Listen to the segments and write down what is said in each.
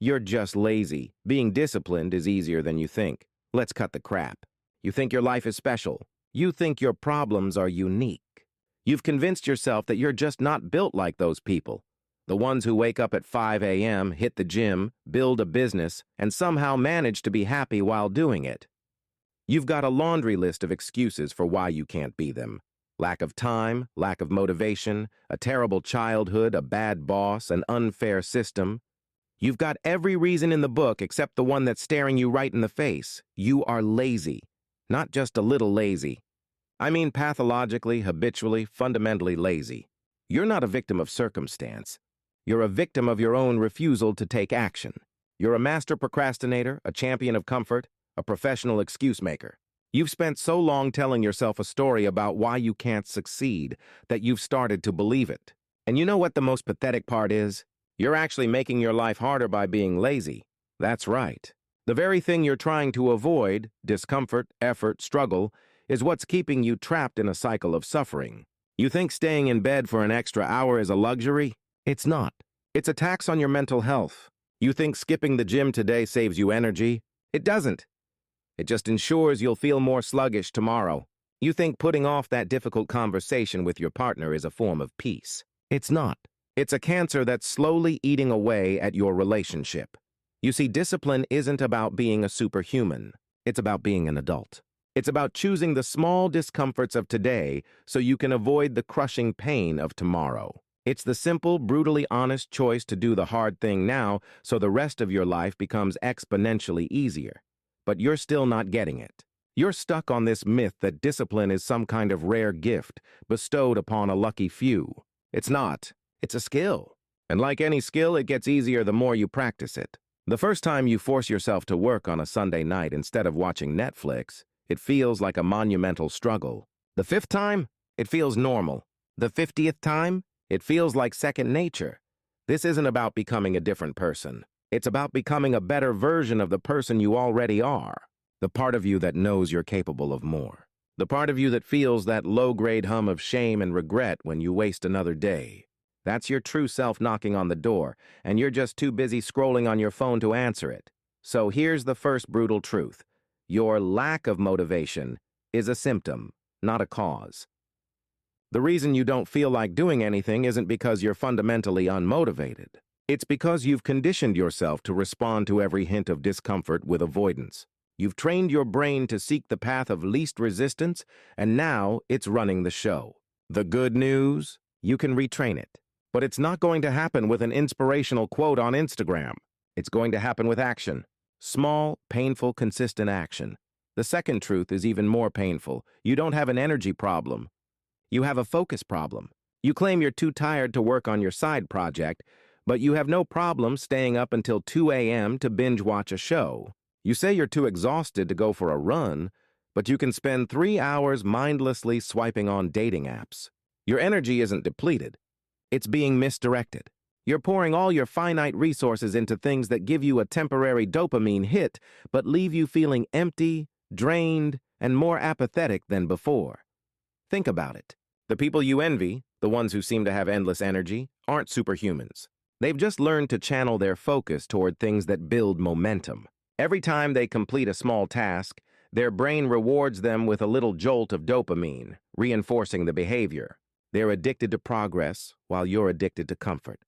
You're just lazy. Being disciplined is easier than you think. Let's cut the crap. You think your life is special. You think your problems are unique. You've convinced yourself that you're just not built like those people. The ones who wake up at 5 a.m., hit the gym, build a business, and somehow manage to be happy while doing it. You've got a laundry list of excuses for why you can't be them. Lack of time, lack of motivation, a terrible childhood, a bad boss, an unfair system. You've got every reason in the book except the one that's staring you right in the face. You are lazy. Not just a little lazy. I mean pathologically, habitually, fundamentally lazy. You're not a victim of circumstance. You're a victim of your own refusal to take action. You're a master procrastinator, a champion of comfort, a professional excuse maker. You've spent so long telling yourself a story about why you can't succeed that you've started to believe it. And you know what the most pathetic part is? You're actually making your life harder by being lazy. That's right. The very thing you're trying to avoid, discomfort, effort, struggle, is what's keeping you trapped in a cycle of suffering. You think staying in bed for an extra hour is a luxury? It's not. It's a tax on your mental health. You think skipping the gym today saves you energy? It doesn't. It just ensures you'll feel more sluggish tomorrow. You think putting off that difficult conversation with your partner is a form of peace. It's not. It's a cancer that's slowly eating away at your relationship. You see, discipline isn't about being a superhuman. It's about being an adult. It's about choosing the small discomforts of today so you can avoid the crushing pain of tomorrow. It's the simple, brutally honest choice to do the hard thing now so the rest of your life becomes exponentially easier. But you're still not getting it. You're stuck on this myth that discipline is some kind of rare gift bestowed upon a lucky few. It's not. It's a skill. And like any skill, it gets easier the more you practice it. The first time you force yourself to work on a Sunday night instead of watching Netflix, it feels like a monumental struggle. The 5th time, it feels normal. The 50th time, it feels like second nature. This isn't about becoming a different person. It's about becoming a better version of the person you already are. The part of you that knows you're capable of more. The part of you that feels that low-grade hum of shame and regret when you waste another day. That's your true self knocking on the door, and you're just too busy scrolling on your phone to answer it. So here's the first brutal truth. Your lack of motivation is a symptom, not a cause. The reason you don't feel like doing anything isn't because you're fundamentally unmotivated. It's because you've conditioned yourself to respond to every hint of discomfort with avoidance. You've trained your brain to seek the path of least resistance, and now it's running the show. The good news? You can retrain it. But it's not going to happen with an inspirational quote on Instagram. It's going to happen with action. Small, painful, consistent action. The second truth is even more painful. You don't have an energy problem. You have a focus problem. You claim you're too tired to work on your side project, but you have no problem staying up until 2 a.m. to binge watch a show. You say you're too exhausted to go for a run, but you can spend 3 hours mindlessly swiping on dating apps. Your energy isn't depleted. It's being misdirected. You're pouring all your finite resources into things that give you a temporary dopamine hit, but leave you feeling empty, drained, and more apathetic than before. Think about it. The people you envy, the ones who seem to have endless energy, aren't superhumans. They've just learned to channel their focus toward things that build momentum. Every time they complete a small task, their brain rewards them with a little jolt of dopamine, reinforcing the behavior. They're addicted to progress, while you're addicted to comfort.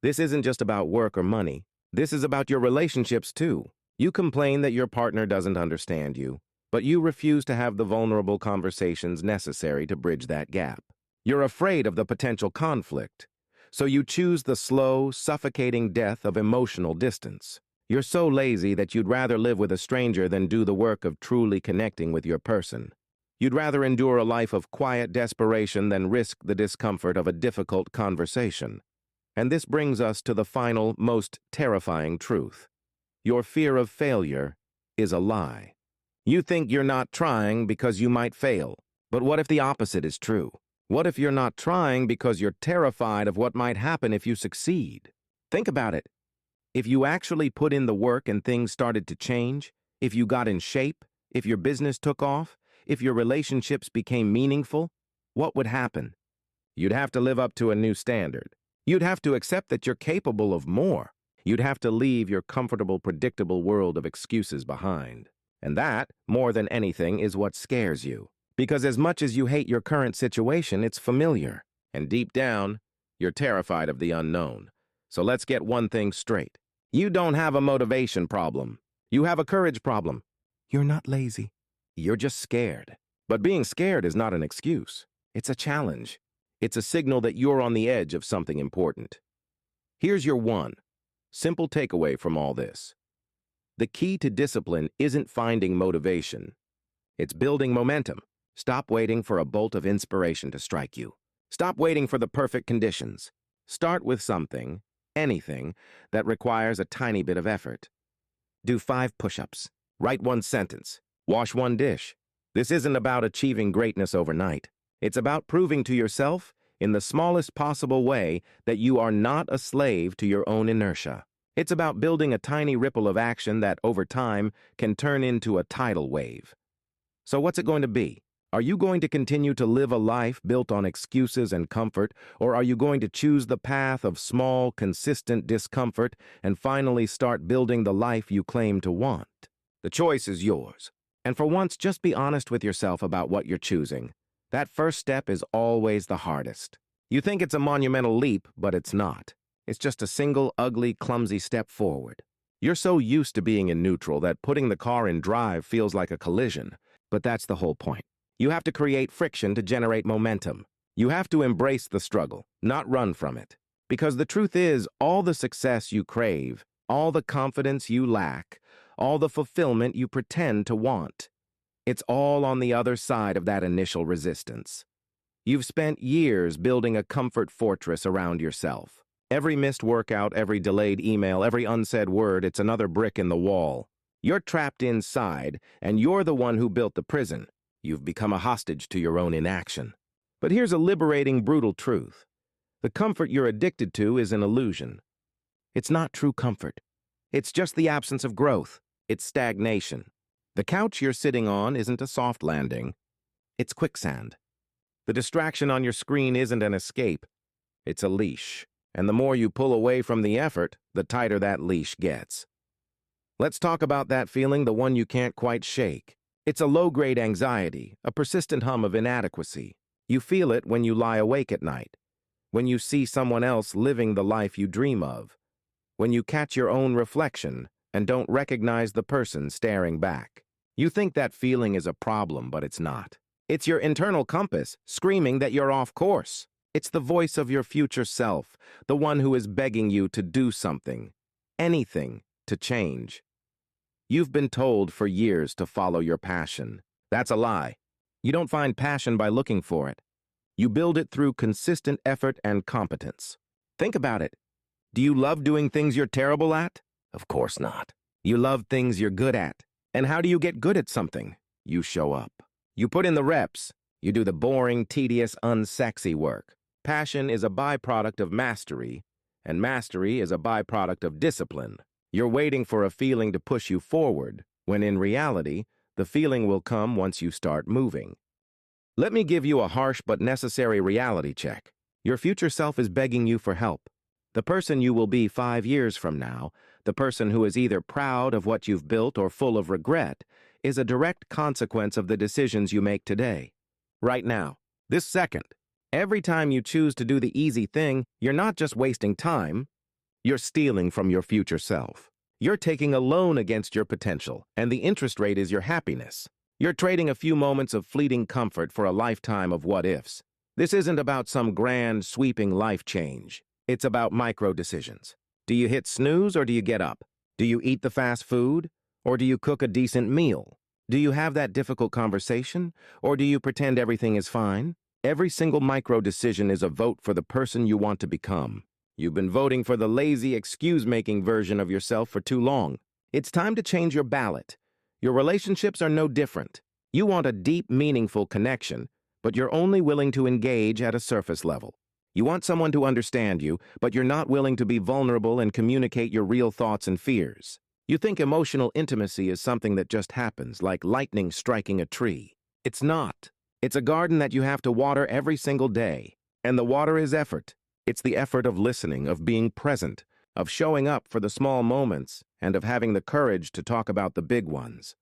This isn't just about work or money. This is about your relationships, too. You complain that your partner doesn't understand you, but you refuse to have the vulnerable conversations necessary to bridge that gap. You're afraid of the potential conflict, so you choose the slow, suffocating death of emotional distance. You're so lazy that you'd rather live with a stranger than do the work of truly connecting with your person. You'd rather endure a life of quiet desperation than risk the discomfort of a difficult conversation. And this brings us to the final, most terrifying truth. Your fear of failure is a lie. You think you're not trying because you might fail. But what if the opposite is true? What if you're not trying because you're terrified of what might happen if you succeed? Think about it. If you actually put in the work and things started to change, if you got in shape, if your business took off, if your relationships became meaningful, what would happen? You'd have to live up to a new standard. You'd have to accept that you're capable of more. You'd have to leave your comfortable, predictable world of excuses behind. And that, more than anything, is what scares you. Because as much as you hate your current situation, it's familiar. And deep down, you're terrified of the unknown. So let's get one thing straight. You don't have a motivation problem. You have a courage problem. You're not lazy. You're just scared. But being scared is not an excuse. It's a challenge. It's a signal that you're on the edge of something important. Here's your one simple takeaway from all this. The key to discipline isn't finding motivation. It's building momentum. Stop waiting for a bolt of inspiration to strike you. Stop waiting for the perfect conditions. Start with something, anything, that requires a tiny bit of effort. Do 5 push-ups. Write 1 sentence. Wash 1 dish. This isn't about achieving greatness overnight. It's about proving to yourself, in the smallest possible way, that you are not a slave to your own inertia. It's about building a tiny ripple of action that, over time, can turn into a tidal wave. So what's it going to be? Are you going to continue to live a life built on excuses and comfort, or are you going to choose the path of small, consistent discomfort and finally start building the life you claim to want? The choice is yours. And for once, just be honest with yourself about what you're choosing. That first step is always the hardest. You think it's a monumental leap, but it's not. It's just a single, ugly, clumsy step forward. You're so used to being in neutral that putting the car in drive feels like a collision, but that's the whole point. You have to create friction to generate momentum. You have to embrace the struggle, not run from it. Because the truth is, all the success you crave, all the confidence you lack, all the fulfillment you pretend to want, it's all on the other side of that initial resistance. You've spent years building a comfort fortress around yourself. Every missed workout, every delayed email, every unsaid word, it's another brick in the wall. You're trapped inside, and you're the one who built the prison. You've become a hostage to your own inaction. But here's a liberating, brutal truth. The comfort you're addicted to is an illusion. It's not true comfort. It's just the absence of growth. It's stagnation. The couch you're sitting on isn't a soft landing. It's quicksand. The distraction on your screen isn't an escape. It's a leash. And the more you pull away from the effort, the tighter that leash gets. Let's talk about that feeling, the one you can't quite shake. It's a low-grade anxiety, a persistent hum of inadequacy. You feel it when you lie awake at night, when you see someone else living the life you dream of, when you catch your own reflection and don't recognize the person staring back. You think that feeling is a problem, but it's not. It's your internal compass screaming that you're off course. It's the voice of your future self, the one who is begging you to do something, anything, to change. You've been told for years to follow your passion. That's a lie. You don't find passion by looking for it. You build it through consistent effort and competence. Think about it. Do you love doing things you're terrible at? Of course not. You love things you're good at. And how do you get good at something? You show up. You put in the reps. You do the boring, tedious, unsexy work. Passion is a byproduct of mastery, and mastery is a byproduct of discipline. You're waiting for a feeling to push you forward, when in reality, the feeling will come once you start moving. Let me give you a harsh but necessary reality check. Your future self is begging you for help. The person you will be 5 years from now, the person who is either proud of what you've built or full of regret, is a direct consequence of the decisions you make today. Right now, this second. Every time you choose to do the easy thing, you're not just wasting time, you're stealing from your future self. You're taking a loan against your potential, and the interest rate is your happiness. You're trading a few moments of fleeting comfort for a lifetime of what-ifs. This isn't about some grand, sweeping life change. It's about micro-decisions. Do you hit snooze or do you get up? Do you eat the fast food or do you cook a decent meal? Do you have that difficult conversation or do you pretend everything is fine? Every single micro-decision is a vote for the person you want to become. You've been voting for the lazy, excuse-making version of yourself for too long. It's time to change your ballot. Your relationships are no different. You want a deep, meaningful connection, but you're only willing to engage at a surface level. You want someone to understand you, but you're not willing to be vulnerable and communicate your real thoughts and fears. You think emotional intimacy is something that just happens, like lightning striking a tree. It's not. It's a garden that you have to water every single day. And the water is effort. It's the effort of listening, of being present, of showing up for the small moments, and of having the courage to talk about the big ones.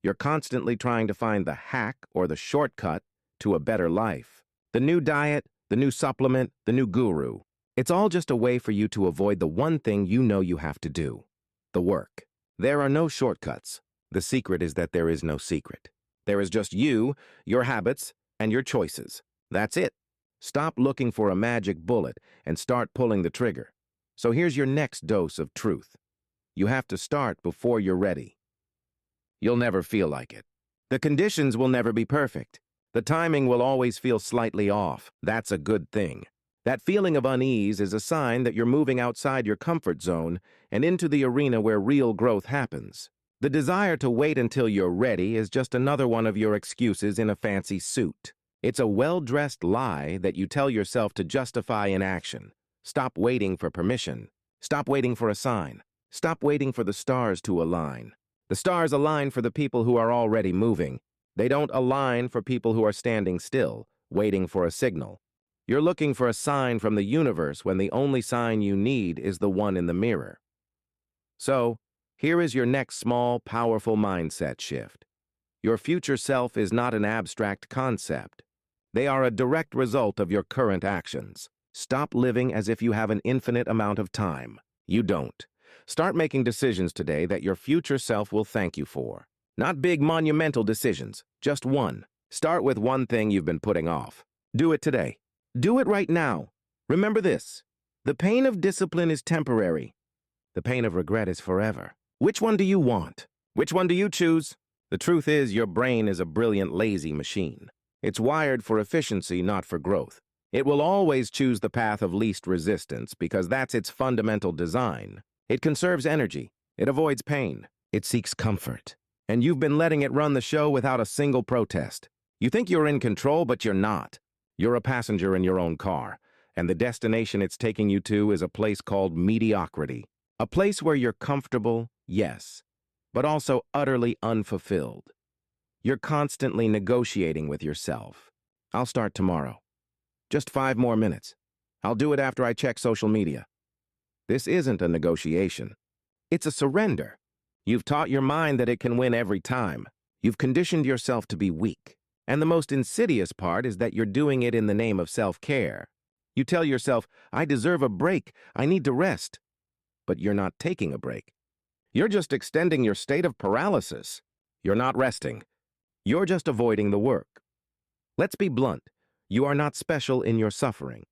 You're constantly trying to find the hack or the shortcut to a better life. The new diet, the new supplement, the new guru. It's all just a way for you to avoid the one thing you know you have to do: the work. There are no shortcuts. The secret is that there is no secret. There is just you, your habits, and your choices. That's it. Stop looking for a magic bullet and start pulling the trigger. So here's your next dose of truth. You have to start before you're ready. You'll never feel like it. The conditions will never be perfect. The timing will always feel slightly off. That's a good thing. That feeling of unease is a sign that you're moving outside your comfort zone and into the arena where real growth happens. The desire to wait until you're ready is just another one of your excuses in a fancy suit. It's a well-dressed lie that you tell yourself to justify inaction. Stop waiting for permission. Stop waiting for a sign. Stop waiting for the stars to align. The stars align for the people who are already moving. They don't align for people who are standing still, waiting for a signal. You're looking for a sign from the universe when the only sign you need is the one in the mirror. So, here is your next small, powerful mindset shift. Your future self is not an abstract concept. They are a direct result of your current actions. Stop living as if you have an infinite amount of time. You don't. Start making decisions today that your future self will thank you for. Not big, monumental decisions, just one. Start with one thing you've been putting off. Do it today. Do it right now. Remember this: the pain of discipline is temporary. The pain of regret is forever. Which one do you want? Which one do you choose? The truth is, your brain is a brilliant, lazy machine. It's wired for efficiency, not for growth. It will always choose the path of least resistance because that's its fundamental design. It conserves energy. It avoids pain. It seeks comfort. And you've been letting it run the show without a single protest. You think you're in control, but you're not. You're a passenger in your own car, and the destination it's taking you to is a place called mediocrity. A place where you're comfortable, yes, but also utterly unfulfilled. You're constantly negotiating with yourself. I'll start tomorrow. Just 5 more minutes. I'll do it after I check social media. This isn't a negotiation. It's a surrender. You've taught your mind that it can win every time. You've conditioned yourself to be weak. And the most insidious part is that you're doing it in the name of self-care. You tell yourself, I deserve a break, I need to rest. But you're not taking a break. You're just extending your state of paralysis. You're not resting. You're just avoiding the work. Let's be blunt. You are not special in your suffering.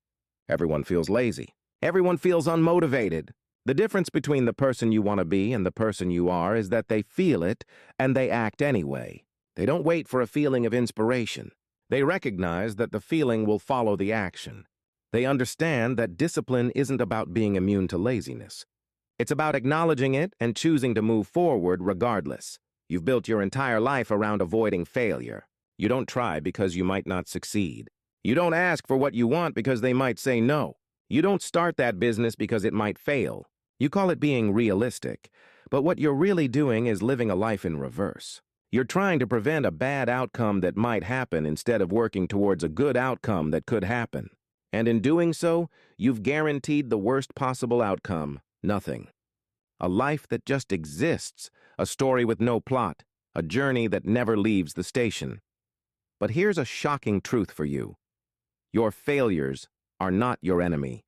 Everyone feels lazy. Everyone feels unmotivated. The difference between the person you want to be and the person you are is that they feel it and they act anyway. They don't wait for a feeling of inspiration. They recognize that the feeling will follow the action. They understand that discipline isn't about being immune to laziness. It's about acknowledging it and choosing to move forward regardless. You've built your entire life around avoiding failure. You don't try because you might not succeed. You don't ask for what you want because they might say no. You don't start that business because it might fail. You call it being realistic, but what you're really doing is living a life in reverse. You're trying to prevent a bad outcome that might happen instead of working towards a good outcome that could happen. And in doing so, you've guaranteed the worst possible outcome: nothing. A life that just exists, a story with no plot, a journey that never leaves the station. But here's a shocking truth for you. Your failures are not your enemy.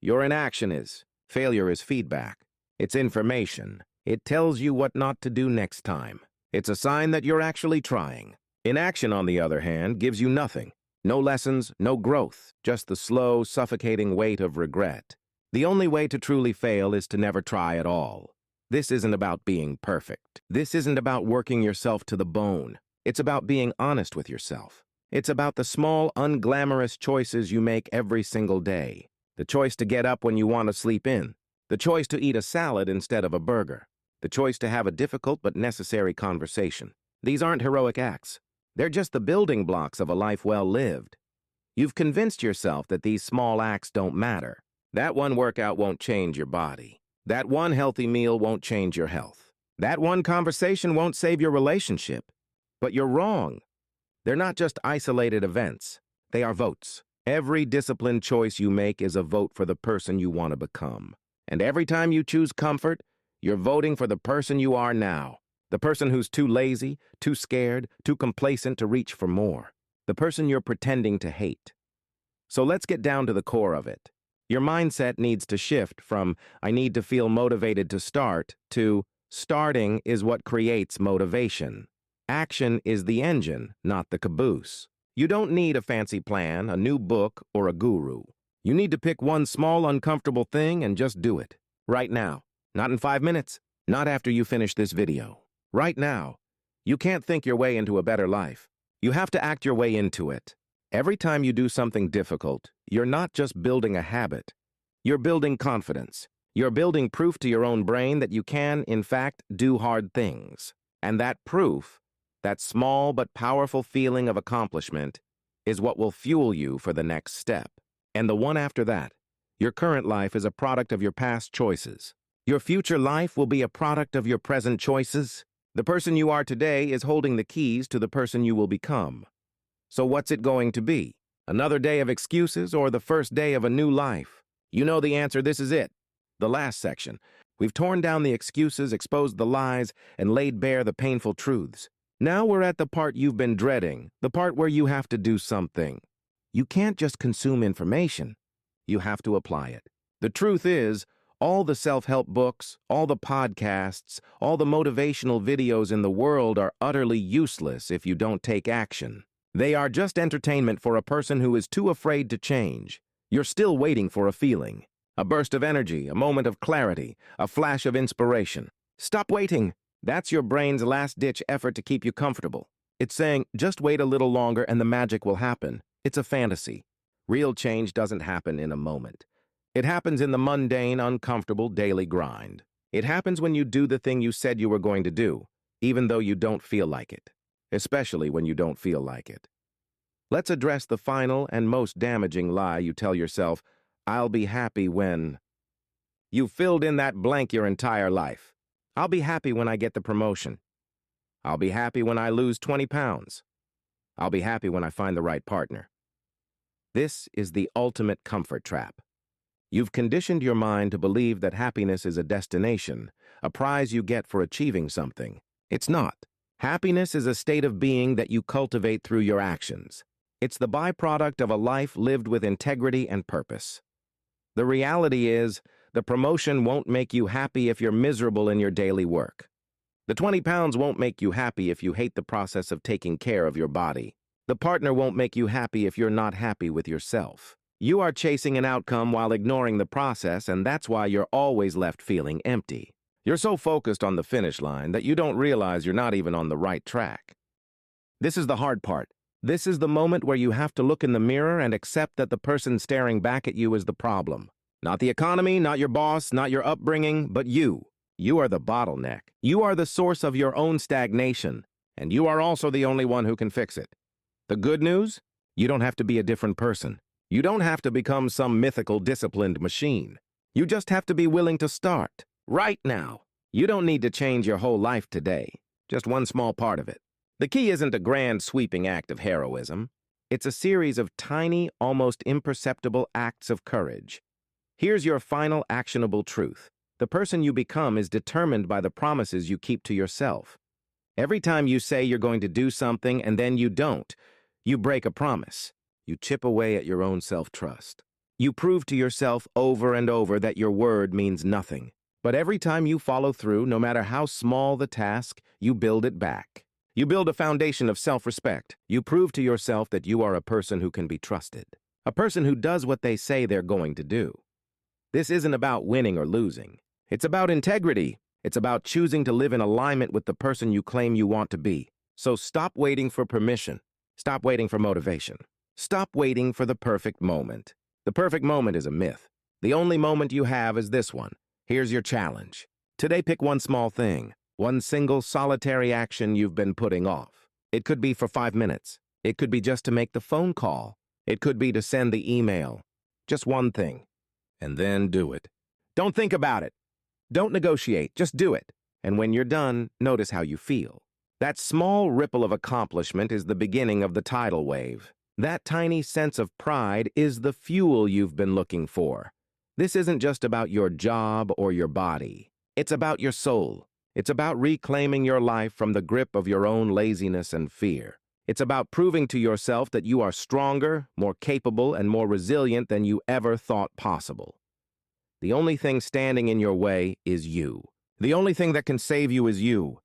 Your inaction is. Failure is feedback. It's information. It tells you what not to do next time. It's a sign that you're actually trying. Inaction, on the other hand, gives you nothing. No lessons, no growth, just the slow, suffocating weight of regret. The only way to truly fail is to never try at all. This isn't about being perfect. This isn't about working yourself to the bone. It's about being honest with yourself. It's about the small, unglamorous choices you make every single day. The choice to get up when you want to sleep in. The choice to eat a salad instead of a burger. The choice to have a difficult but necessary conversation. These aren't heroic acts. They're just the building blocks of a life well lived. You've convinced yourself that these small acts don't matter. That one workout won't change your body. That one healthy meal won't change your health. That one conversation won't save your relationship. But you're wrong. They're not just isolated events. They are votes. Every disciplined choice you make is a vote for the person you want to become. And every time you choose comfort, you're voting for the person you are now. The person who's too lazy, too scared, too complacent to reach for more. The person you're pretending to hate. So let's get down to the core of it. Your mindset needs to shift from, I need to feel motivated to start, to, starting is what creates motivation. Action is the engine, not the caboose. You don't need a fancy plan, a new book, or a guru. You need to pick one small, uncomfortable thing and just do it. Right now. Not in 5 minutes. Not after you finish this video. Right now. You can't think your way into a better life. You have to act your way into it. Every time you do something difficult, you're not just building a habit. You're building confidence. You're building proof to your own brain that you can, in fact, do hard things. And that proof, that small but powerful feeling of accomplishment, is what will fuel you for the next step. And the one after that. Your current life is a product of your past choices. Your future life will be a product of your present choices. The person you are today is holding the keys to the person you will become. So what's it going to be? Another day of excuses or the first day of a new life? You know the answer. This is it. The last section. We've torn down the excuses, exposed the lies, and laid bare the painful truths. Now we're at the part you've been dreading, the part where you have to do something. You can't just consume information. You have to apply it. The truth is, all the self-help books, all the podcasts, all the motivational videos in the world are utterly useless if you don't take action. They are just entertainment for a person who is too afraid to change. You're still waiting for a feeling, a burst of energy, a moment of clarity, a flash of inspiration. Stop waiting. That's your brain's last-ditch effort to keep you comfortable. It's saying, just wait a little longer and the magic will happen. It's a fantasy. Real change doesn't happen in a moment. It happens in the mundane, uncomfortable daily grind. It happens when you do the thing you said you were going to do, even though you don't feel like it. Especially when you don't feel like it. Let's address the final and most damaging lie you tell yourself, I'll be happy when... You've filled in that blank your entire life. I'll be happy when I get the promotion. I'll be happy when I lose 20 pounds. I'll be happy when I find the right partner. This is the ultimate comfort trap. You've conditioned your mind to believe that happiness is a destination, a prize you get for achieving something. It's not. Happiness is a state of being that you cultivate through your actions. It's the byproduct of a life lived with integrity and purpose. The reality is, the promotion won't make you happy if you're miserable in your daily work. The 20 pounds won't make you happy if you hate the process of taking care of your body. The partner won't make you happy if you're not happy with yourself. You are chasing an outcome while ignoring the process, and that's why you're always left feeling empty. You're so focused on the finish line that you don't realize you're not even on the right track. This is the hard part. This is the moment where you have to look in the mirror and accept that the person staring back at you is the problem. Not the economy, not your boss, not your upbringing, but you. You are the bottleneck. You are the source of your own stagnation, and you are also the only one who can fix it. The good news? You don't have to be a different person. You don't have to become some mythical, disciplined machine. You just have to be willing to start. Right now. You don't need to change your whole life today, just one small part of it. The key isn't a grand sweeping act of heroism. It's a series of tiny, almost imperceptible acts of courage. Here's your final actionable truth. The person you become is determined by the promises you keep to yourself. Every time you say you're going to do something and then you don't, you break a promise. You chip away at your own self-trust. You prove to yourself over and over that your word means nothing. But every time you follow through, no matter how small the task, you build it back. You build a foundation of self-respect. You prove to yourself that you are a person who can be trusted. A person who does what they say they're going to do. This isn't about winning or losing. It's about integrity. It's about choosing to live in alignment with the person you claim you want to be. So stop waiting for permission. Stop waiting for motivation. Stop waiting for the perfect moment. The perfect moment is a myth. The only moment you have is this one. Here's your challenge. Today, pick one small thing, one single solitary action you've been putting off. It could be for 5 minutes. It could be just to make the phone call. It could be to send the email. Just one thing. And then do it. Don't think about it. Don't negotiate. Just do it. And when you're done, notice how you feel. That small ripple of accomplishment is the beginning of the tidal wave. That tiny sense of pride is the fuel you've been looking for. This isn't just about your job or your body. It's about your soul. It's about reclaiming your life from the grip of your own laziness and fear. It's about proving to yourself that you are stronger, more capable, and more resilient than you ever thought possible. The only thing standing in your way is you. The only thing that can save you is you.